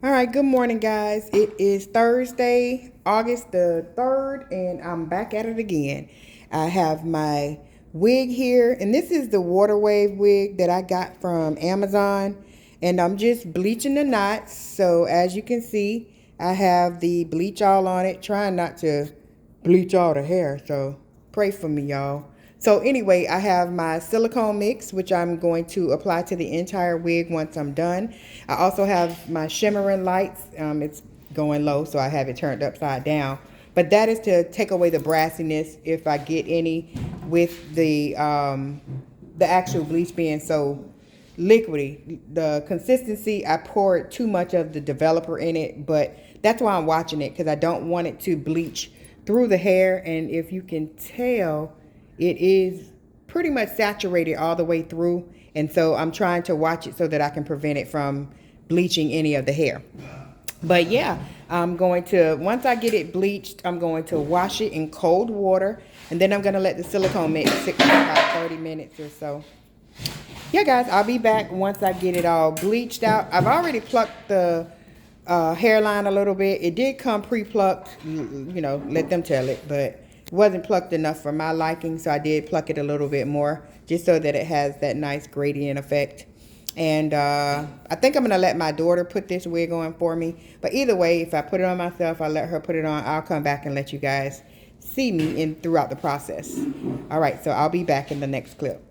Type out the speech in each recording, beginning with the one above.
All right, good morning, guys. It is Thursday, August the 3rd, and I'm back at it again. I have my wig here, and this is the water wave wig that I got from Amazon, and I'm just bleaching the knots. So as you can see, I have the bleach all on it, trying not to bleach all the hair, so pray for me, y'all. So anyway, I have my silicone mix, which I'm going to apply to the entire wig once I'm done. I also have my shimmering lights. It's going low, so I have it turned upside down. But that is to take away the brassiness if I get any with the actual bleach being so liquidy. The consistency, I poured too much of the developer in it, but that's why I'm watching it, because I don't want it to bleach through the hair. And if you can tell, it is pretty much saturated all the way through, and so I'm trying to watch it so that I can prevent it from bleaching any of the hair. But yeah, I'm going to, once I get it bleached, I'm going to wash it in cold water, and then I'm going to let the silicone mix sit for about 30 minutes or so. Yeah, guys, I'll be back once I get it all bleached out. I've already plucked the hairline a little bit. It did come pre-plucked, you know, let them tell it, but it wasn't plucked enough for my liking, so I did pluck it a little bit more just so that it has that nice gradient effect. And I think I'm going to let my daughter put this wig on for me. But either way, if I put it on myself, I let her put it on, I'll come back and let you guys see me throughout the process. All right, so I'll be back in the next clip.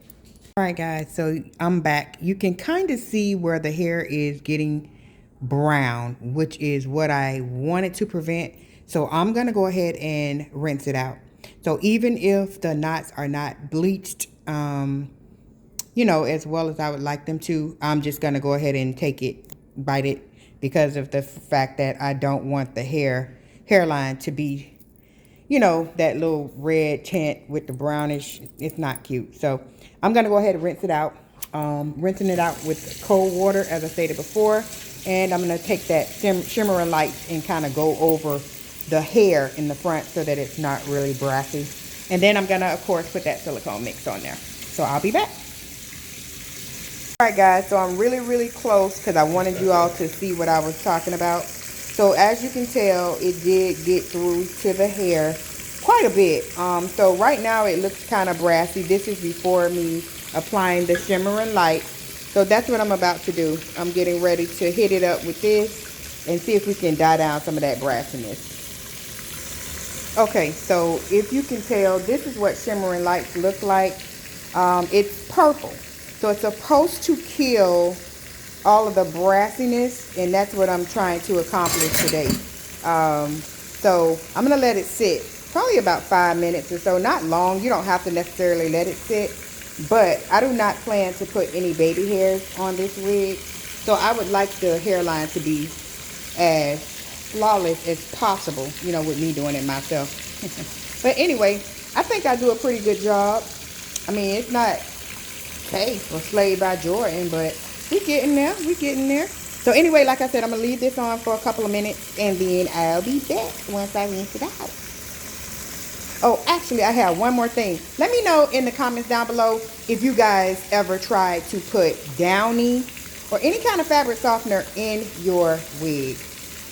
All right, guys, so I'm back. You can kind of see where the hair is getting brown, which is what I wanted to prevent. So I'm going to go ahead and rinse it out. So even if the knots are not bleached, you know, as well as I would like them to, I'm just going to go ahead and bite it, because of the fact that I don't want the hairline to be, you know, that little red tint with the brownish. It's not cute. So I'm going to go ahead and rinse it out. Rinsing it out with cold water, as I stated before. And I'm going to take that shimmering light and kind of go over the hair in the front so that it's not really brassy. And then I'm going to, of course, put that silicone mix on there. So I'll be back. All right, guys, so I'm really close because I wanted you all to see what I was talking about. So as you can tell, it did get through to the hair quite a bit. So right now it looks kind of brassy. This is before me applying the shimmering light. So that's what I'm about to do. I'm getting ready to hit it up with this and see if we can dye down some of that brassiness. Okay, so if you can tell, this is what shimmering lights look like. It's purple. So it's supposed to kill all of the brassiness, and that's what I'm trying to accomplish today. So I'm going to let it sit probably about 5 minutes or so. Not long. You don't have to necessarily let it sit. But I do not plan to put any baby hairs on this wig. So I would like the hairline to be as flawless as possible, you know, with me doing it myself. But anyway, I think I do a pretty good job. I mean, it's not Case or Slave by Jordan, but we're getting there. We're getting there. So anyway, like I said, I'm going to leave this on for a couple of minutes, and then I'll be back once I rinse it out. Oh, actually, I have one more thing. Let me know in the comments down below if you guys ever tried to put Downy or any kind of fabric softener in your wig.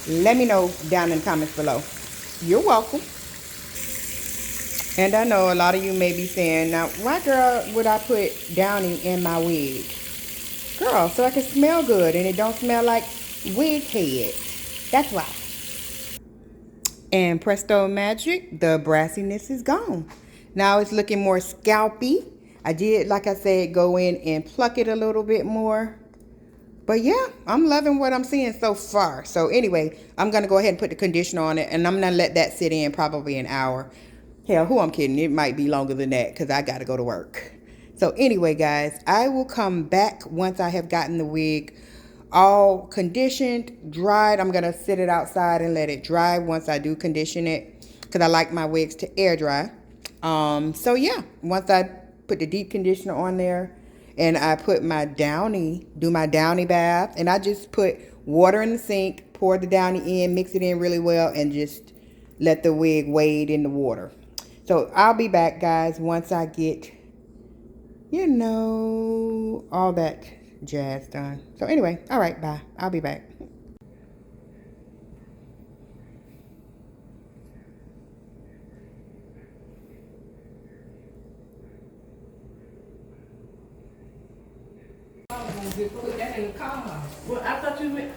Let me know down in the comments below. You're welcome. And I know a lot of you may be saying, now, why, girl, would I put Downy in my wig? Girl, so I can smell good and it don't smell like wig head. That's why. And presto magic, the brassiness is gone. Now it's looking more scalpy. I did, like I said, go in and pluck it a little bit more. But yeah, I'm loving what I'm seeing so far. So anyway, I'm going to go ahead and put the conditioner on it, and I'm going to let that sit in probably an hour. Hell, who I'm kidding? It might be longer than that because I got to go to work. So anyway, guys, I will come back once I have gotten the wig all conditioned, dried. I'm going to sit it outside and let it dry once I do condition it, because I like my wigs to air dry. So yeah, once I put the deep conditioner on there and I put my Downy, do my Downy bath, and I just put water in the sink, pour the Downy in, mix it in really well, and just let the wig wade in the water. So I'll be back, guys, once I get, you know, all that jazz done. So anyway, all right, bye. I'll be back. just put that in the car. Well, I thought you meant.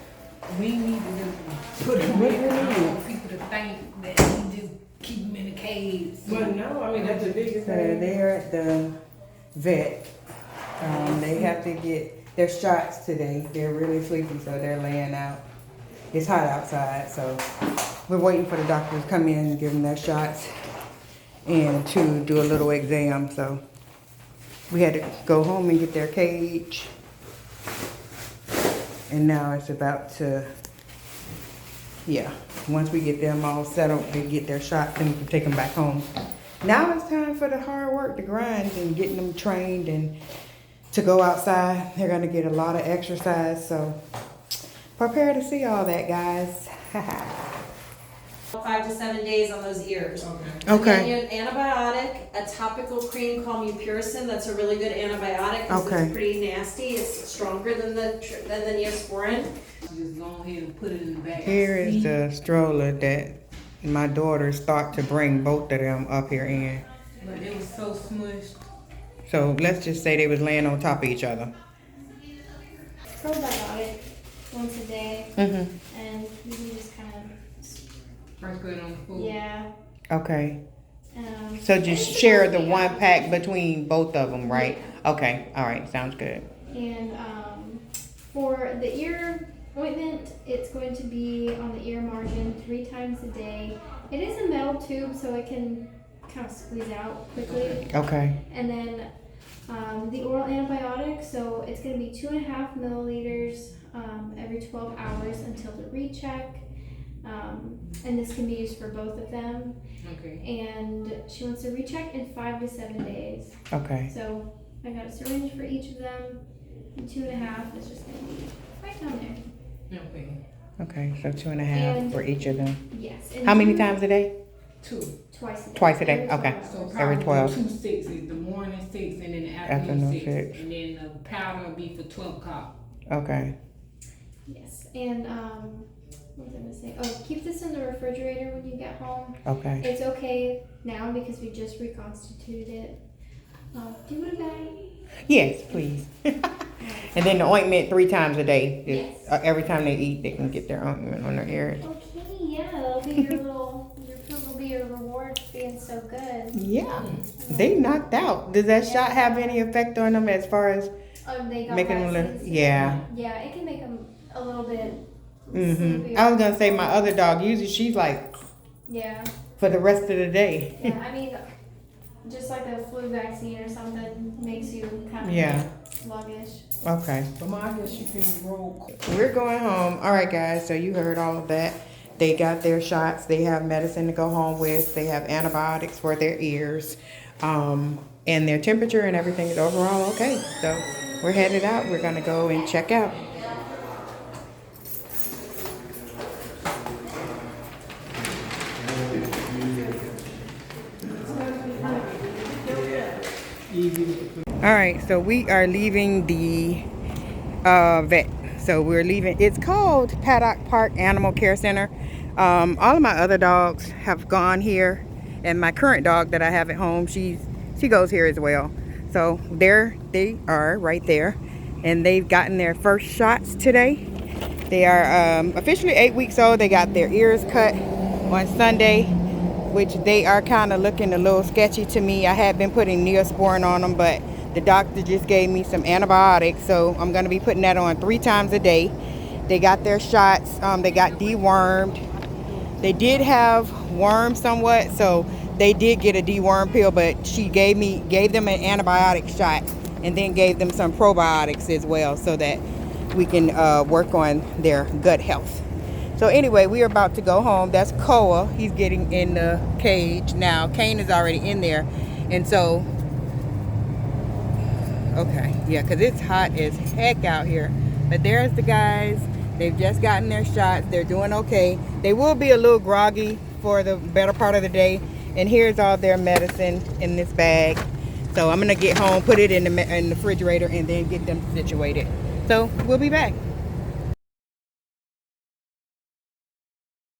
We need to put him in. I don't want people to think that we just keep him in the cage. Well, no, I mean, that's the biggest So thing. they're at the vet. They have to get their shots today. They're really sleepy, so they're laying out. It's hot outside, so we're waiting for the doctor to come in and give them their shots and to do a little exam. So we had to go home and get their cage. And now it's about to, yeah, once we get them all settled, they get their shots and we can take them back home. Now it's time for the hard work, the grind, and getting them trained and to go outside. They're gonna get a lot of exercise, so prepare to see all that, guys. 5 to 7 days on those ears. Okay. And then an antibiotic, a topical cream called mupirocin. That's a really good antibiotic because Okay. it's pretty nasty. It's stronger than the Neosporin. Just go ahead and put it in the bag. Here is the stroller that my daughters thought to bring both of them up here in. But it was so smushed. So let's just say they was laying on top of each other. Probiotic once a day, Mm-hmm. and you can just kind of, First grade on the food. yeah. Okay. So So just share the one pack between both of them, right? Okay. All right. Sounds good. And for the ear ointment, it's going to be on the ear margin 3 times a day. It is a metal tube, so it can kind of squeeze out quickly. Okay. And then the oral antibiotic, so it's going to be 2.5 milliliters every 12 hours until the recheck. And this can be used for both of them. Okay. And she wants to recheck in 5 to 7 days. Okay. So I got a syringe for each of them. And 2.5 is just going to be right down there. Okay. Okay. So 2.5 And- for each of them. Yes. And How many times a day? 2. Twice a day. Twice a day, Every 12 okay. hours. So Every probably 12. 2 sixes, the morning 6 and then the Afternoon afternoon 6. 6. And then the powder will be for 12 o'clock. Okay. Yes. And what was I going to say? Oh, keep this in the refrigerator when you get home. Okay. It's okay now because we just reconstituted it. Do you want a bag? Yes, please. And then the ointment 3 times a day. Yes. Every time they eat, they can get their ointment on their ears. Okay, yeah, that'll be your your food will be your reward for being so good. Yeah. They knocked out. Does that shot have any effect on them as far as They got making them a little? vaccines. Yeah. Yeah, it can make them a little bit Mhm. sleepy. I was gonna say my other dog. Usually she's like Yeah, for the rest of the day. yeah. I mean, just like a flu vaccine or something makes you kind of Yeah. sluggish. Okay. But I guess you can roll. We're going home. All right, guys. So you heard all of that. They got their shots. They have medicine to go home with. They have antibiotics for their ears. And their temperature and everything is overall okay. So we're headed out. We're going to go and check out. All right, so we are leaving the vet. So we're leaving. It's called Paddock Park Animal Care Center. All of my other dogs have gone here, and my current dog that I have at home, she goes here as well. So there they are, right there, and they've gotten their first shots today. They are officially 8 weeks old. They got their ears cut on Sunday, which they are kind of looking a little sketchy to me. I had been putting Neosporin on them, but the doctor just gave me some antibiotics, so I'm going to be putting that on 3 times a day. They got their shots. They got dewormed. They did have worms somewhat, so they did get a deworm pill, but she gave them an antibiotic shot and then gave them some probiotics as well so that we can work on their gut health. So anyway, we are about to go home. That's Koa. He's getting in the cage now. Cane is already in there. And so, okay, yeah, because it's hot as heck out here. But there's the guys. They've just gotten their shots. They're doing okay. They will be a little groggy for the better part of the day. And here's all their medicine in this bag. So I'm going to get home, put it in the refrigerator, and then get them situated. So we'll be back.